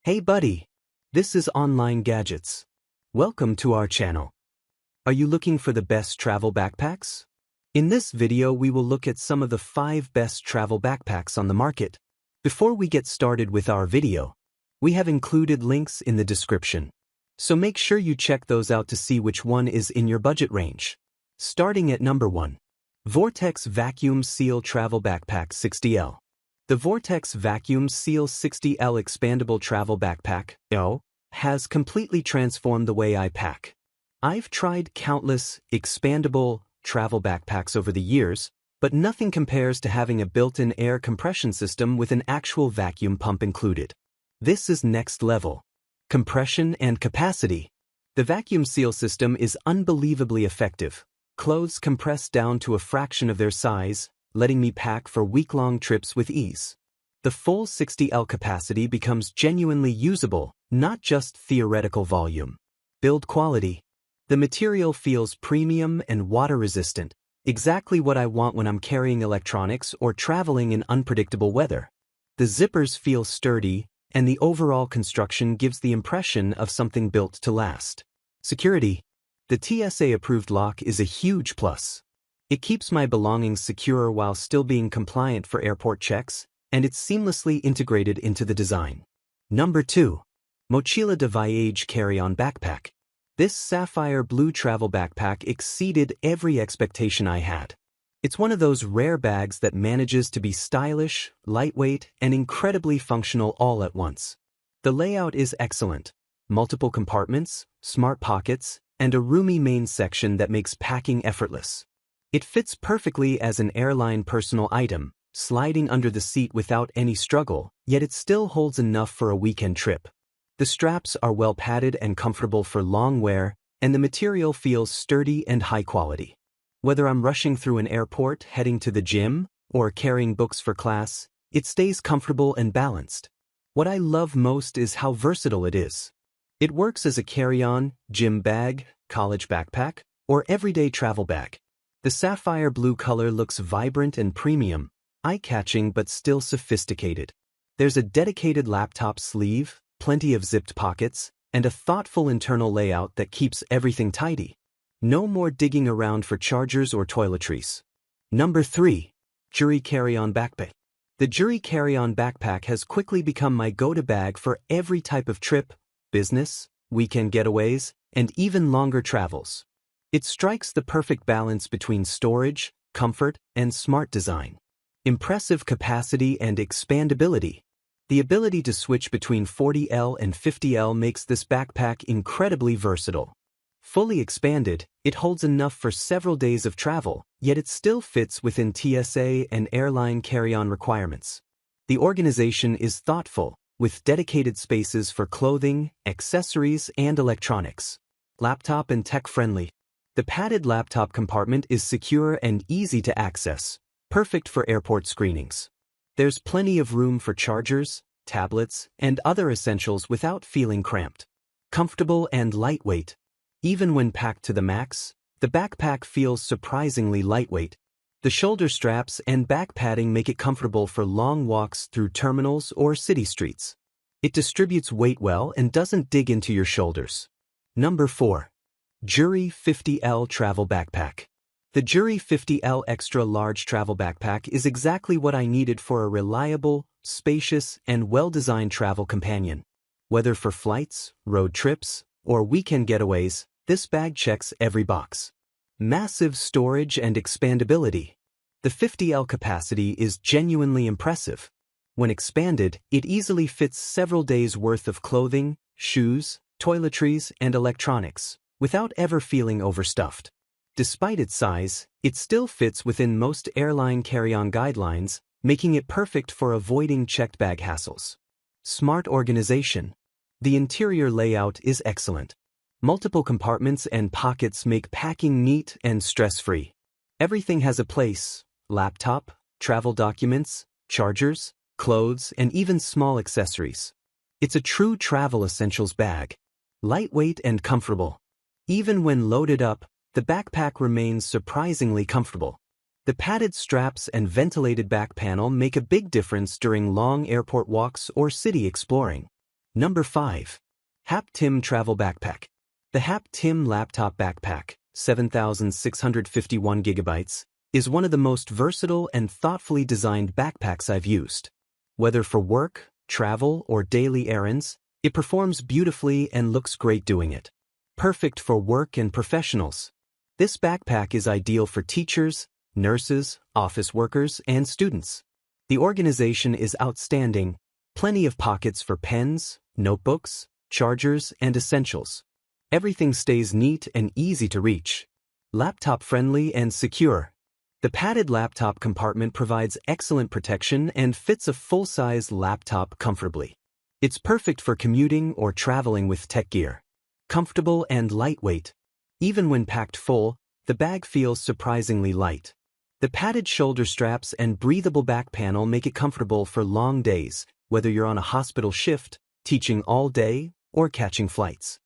Hey buddy, this is Online Gadgets. Welcome to our channel. Are you looking for the best travel backpacks? In this video we will look at some of the 5 best travel backpacks on the market. Before we get started with our video, we have included links in the description. So make sure you check those out to see which one is in your budget range. Starting at number 1. Vortex Vacuum Seal Travel Backpack 60L. The Vortex Vacuum Seal 60L Expandable Travel Backpack has completely transformed the way I pack. I've tried countless expandable travel backpacks over the years, but nothing compares to having a built-in air compression system with an actual vacuum pump included. This is next level. Compression and capacity. The vacuum seal system is unbelievably effective. Clothes compress down to a fraction of their size, letting me pack for week-long trips with ease. The full 60L capacity becomes genuinely usable, not just theoretical volume. Build quality. The material feels premium and water-resistant, exactly what I want when I'm carrying electronics or traveling in unpredictable weather. The zippers feel sturdy, and the overall construction gives the impression of something built to last. Security. The TSA-approved lock is a huge plus. It keeps my belongings secure while still being compliant for airport checks, and it's seamlessly integrated into the design. Number 2. Mochila de Viaje Carry-On Backpack. This sapphire blue travel backpack exceeded every expectation I had. It's one of those rare bags that manages to be stylish, lightweight, and incredibly functional all at once. The layout is excellent. Multiple compartments, smart pockets, and a roomy main section that makes packing effortless. It fits perfectly as an airline personal item, sliding under the seat without any struggle, yet it still holds enough for a weekend trip. The straps are well padded and comfortable for long wear, and the material feels sturdy and high quality. Whether I'm rushing through an airport, heading to the gym, or carrying books for class, it stays comfortable and balanced. What I love most is how versatile it is. It works as a carry-on, gym bag, college backpack, or everyday travel bag. The sapphire blue color looks vibrant and premium, eye-catching but still sophisticated. There's a dedicated laptop sleeve, plenty of zipped pockets, and a thoughtful internal layout that keeps everything tidy. No more digging around for chargers or toiletries. Number 3. Gieury Carry-On Backpack. The Gieury Carry-On Backpack has quickly become my go-to bag for every type of trip, business, weekend getaways, and even longer travels. It strikes the perfect balance between storage, comfort, and smart design. Impressive capacity and expandability. The ability to switch between 40L and 50L makes this backpack incredibly versatile. Fully expanded, it holds enough for several days of travel, yet it still fits within TSA and airline carry-on requirements. The organization is thoughtful, with dedicated spaces for clothing, accessories, and electronics. Laptop and tech-friendly. The padded laptop compartment is secure and easy to access, perfect for airport screenings. There's plenty of room for chargers, tablets, and other essentials without feeling cramped. Comfortable and lightweight. Even when packed to the max, the backpack feels surprisingly lightweight. The shoulder straps and back padding make it comfortable for long walks through terminals or city streets. It distributes weight well and doesn't dig into your shoulders. Number 4. Gieury 50L Travel Backpack. The Gieury 50L Extra Large Travel Backpack is exactly what I needed for a reliable, spacious, and well-designed travel companion. Whether for flights, road trips, or weekend getaways, this bag checks every box. Massive storage and expandability. The 50L capacity is genuinely impressive. When expanded, it easily fits several days' worth of clothing, shoes, toiletries, and electronics, without ever feeling overstuffed. Despite its size, it still fits within most airline carry-on guidelines, making it perfect for avoiding checked bag hassles. Smart organization. The interior layout is excellent. Multiple compartments and pockets make packing neat and stress-free. Everything has a place: laptop, travel documents, chargers, clothes, and even small accessories. It's a true travel essentials bag. Lightweight and comfortable. Even when loaded up, the backpack remains surprisingly comfortable. The padded straps and ventilated back panel make a big difference during long airport walks or city exploring. Number 5. Hap Tim Travel Backpack. The Hap Tim Laptop Backpack, 7,651 gigabytes, is one of the most versatile and thoughtfully designed backpacks I've used. Whether for work, travel, or daily errands, it performs beautifully and looks great doing it. Perfect for work and professionals. This backpack is ideal for teachers, nurses, office workers, and students. The organization is outstanding, plenty of pockets for pens, notebooks, chargers, and essentials. Everything stays neat and easy to reach. Laptop-friendly and secure. The padded laptop compartment provides excellent protection and fits a full-size laptop comfortably. It's perfect for commuting or traveling with tech gear. Comfortable and lightweight. Even when packed full, the bag feels surprisingly light. The padded shoulder straps and breathable back panel make it comfortable for long days, whether you're on a hospital shift, teaching all day, or catching flights.